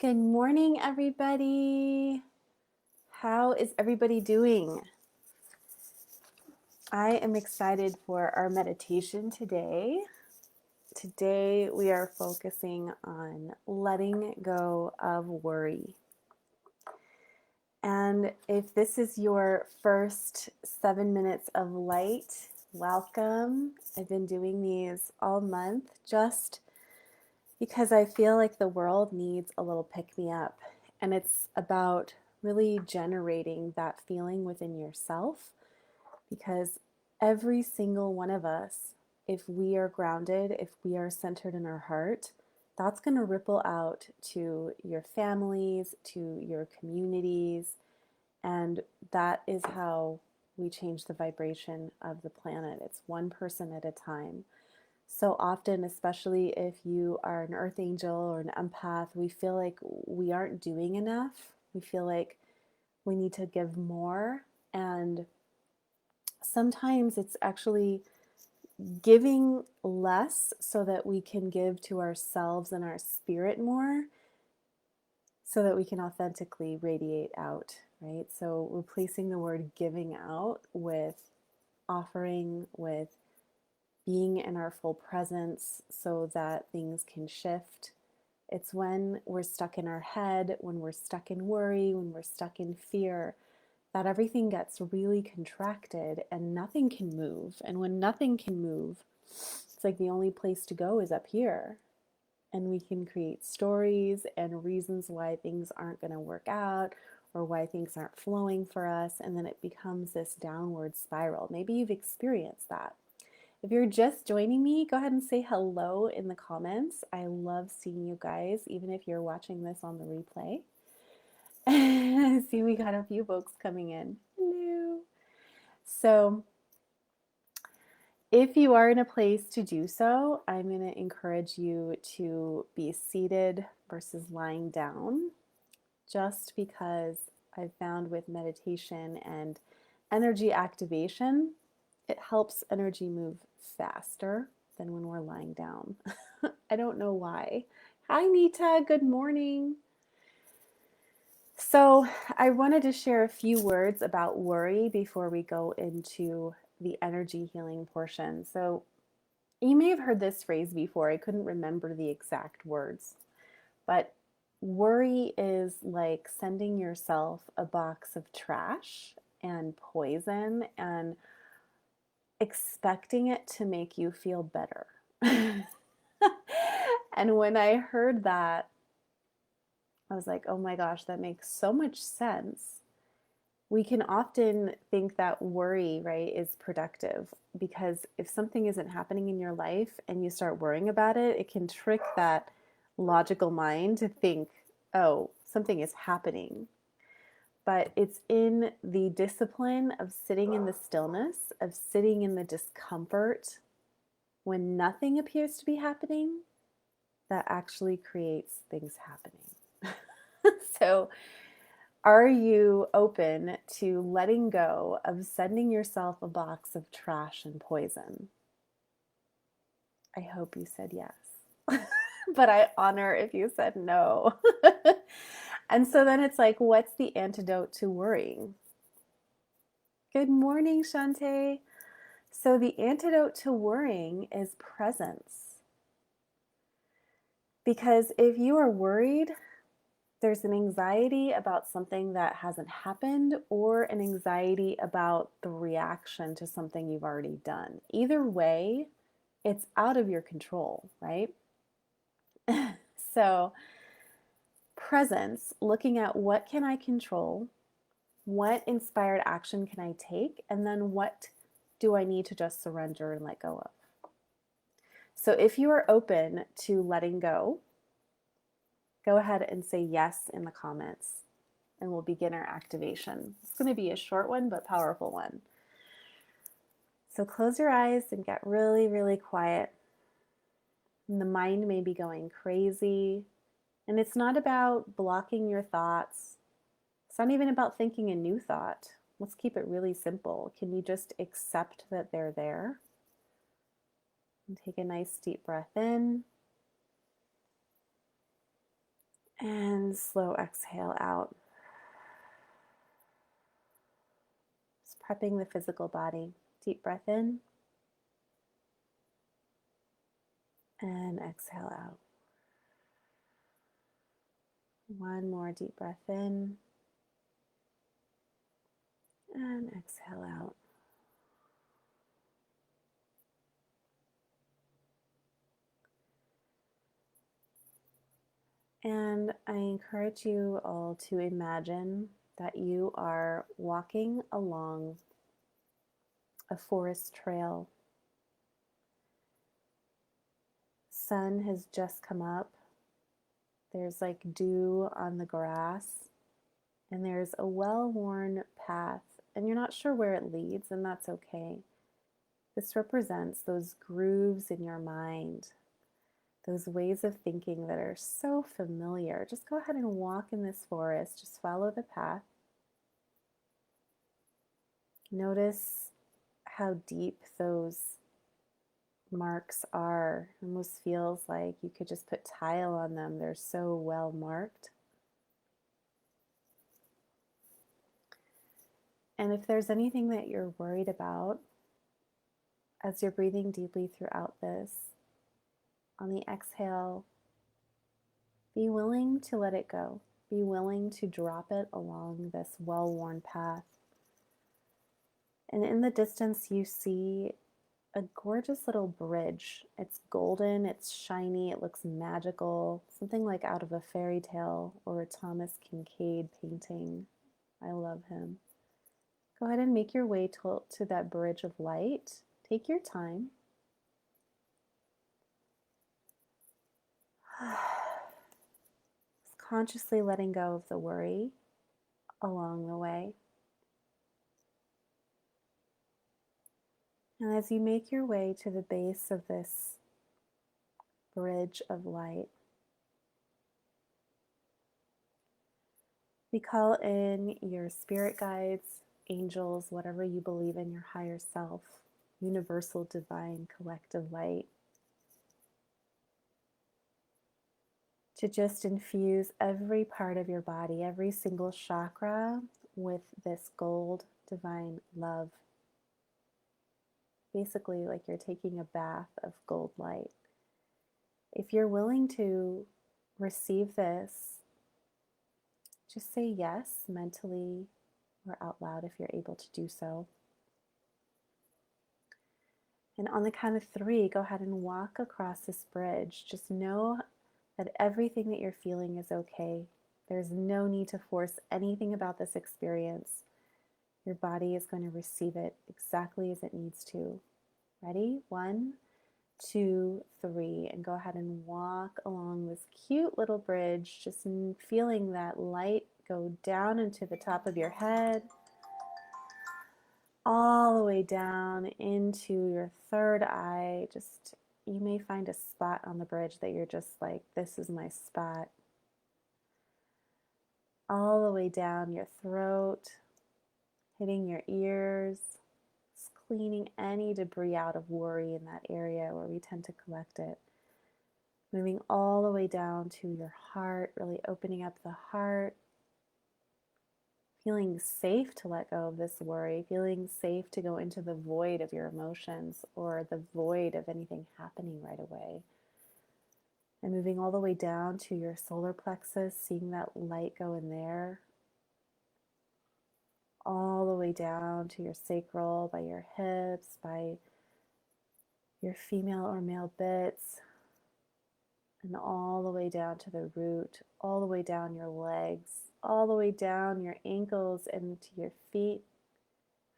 Good morning, everybody. How is everybody doing? I am excited for our meditation today. Today, we are focusing on letting go of worry. And if this is your first 7 minutes of light, welcome. I've been doing these all month just because I feel like the world needs a little pick me up. And it's about really generating that feeling within yourself, because every single one of us, if we are grounded, if we are centered in our heart, that's going to ripple out to your families, to your communities, and that is how we change the vibration of the planet. It's one person at a time. So often, especially if you are an earth angel or an empath, we feel like we aren't doing enough. We feel like we need to give more. And sometimes it's actually giving less so that we can give to ourselves and our spirit more, so that we can authentically radiate out, right? So replacing the word giving out with offering, with being in our full presence so that things can shift. It's when we're stuck in our head, when we're stuck in worry, when we're stuck in fear, that everything gets really contracted and nothing can move. And when nothing can move, it's like the only place to go is up here. And we can create stories and reasons why things aren't going to work out or why things aren't flowing for us. And then it becomes this downward spiral. Maybe you've experienced that. If you're just joining me, go ahead and say hello in the comments. I love seeing you guys, even if you're watching this on the replay. See, we got a few folks coming in. Hello. So if you are in a place to do so, I'm going to encourage you to be seated versus lying down, just because I've found with meditation and energy activation, it helps energy move faster than when we're lying down. I don't know why. Hi, Nita. Good morning. So I wanted to share a few words about worry before we go into the energy healing portion. So you may have heard this phrase before. I couldn't remember the exact words, but worry is like sending yourself a box of trash and poison and expecting it to make you feel better. And when I heard that, I was like, oh my gosh, that makes so much sense. We can often think that worry, right, is productive, because if something isn't happening in your life and you start worrying about it, it can trick that logical mind to think, oh, something is happening. But it's in the discipline of sitting in the stillness, of sitting in the discomfort when nothing appears to be happening, that actually creates things happening. So, are you open to letting go of sending yourself a box of trash and poison? I hope you said yes. But I honor if you said no. And so then it's like, what's the antidote to worrying? Good morning, Shante. So the antidote to worrying is presence. Because if you are worried, there's an anxiety about something that hasn't happened, or an anxiety about the reaction to something you've already done. Either way, it's out of your control, right? So, presence, looking at what can I control, what inspired action can I take, and then what do I need to just surrender and let go of. So if you are open to letting go ahead and say yes in the comments, and we'll begin our activation. It's going to be a short one, but powerful one. So close your eyes and get really, really quiet. And the mind may be going crazy. And it's not about blocking your thoughts. It's not even about thinking a new thought. Let's keep it really simple. Can you just accept that they're there? And take a nice deep breath in. And slow exhale out. Just prepping the physical body. Deep breath in. And exhale out. One more deep breath in. And exhale out. And I encourage you all to imagine that you are walking along a forest trail. Sun has just come up. There's like dew on the grass, and there's a well-worn path, and you're not sure where it leads, and that's okay. This represents those grooves in your mind, those ways of thinking that are so familiar. Just go ahead and walk in this forest. Just follow the path. Notice how deep those marks are. It almost feels like you could just put tile on them. They're so well marked. And if there's anything that you're worried about as you're breathing deeply throughout this, on the exhale, be willing to let it go. Be willing to drop it along this well-worn path. And in the distance, you see a gorgeous little bridge. It's golden, it's shiny, it looks magical, something like out of a fairy tale or a Thomas Kinkade painting. I love him. Go ahead and make your way to that bridge of light. Take your time. Just consciously letting go of the worry along the way. And as you make your way to the base of this bridge of light, we call in your spirit guides, angels, whatever you believe in, your higher self, universal, divine, collective light, to just infuse every part of your body, every single chakra, with this gold, divine love. Basically, like you're taking a bath of gold light. If you're willing to receive this, just say yes mentally or out loud if you're able to do so. And on the count of 3, go ahead and walk across this bridge. Just know that everything that you're feeling is okay. There's no need to force anything about this experience. Your body is going to receive it exactly as it needs to. Ready? 1, 2, 3, and go ahead and walk along this cute little bridge, just feeling that light go down into the top of your head, all the way down into your third eye. Just, you may find a spot on the bridge that you're just like, this is my spot. All the way down your throat, hitting your ears, just cleaning any debris out of worry in that area where we tend to collect it. Moving all the way down to your heart, really opening up the heart, feeling safe to let go of this worry, feeling safe to go into the void of your emotions or the void of anything happening right away. And moving all the way down to your solar plexus, seeing that light go in there, all the way down to your sacral, by your hips, by your female or male bits, and all the way down to the root, all the way down your legs, all the way down your ankles and to your feet.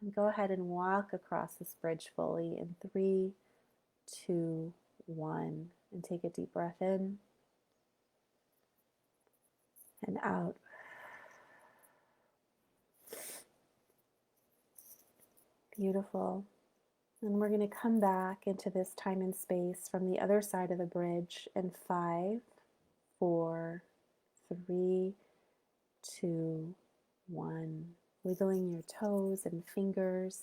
And go ahead and walk across this bridge fully in 3, 2, 1. And take a deep breath in and out. Beautiful. And we're going to come back into this time and space from the other side of the bridge in 5, 4, 3, 2, 1. Wiggling your toes and fingers.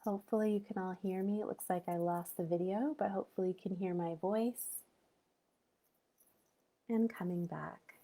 Hopefully you can all hear me. It looks like I lost the video, but hopefully you can hear my voice. And coming back.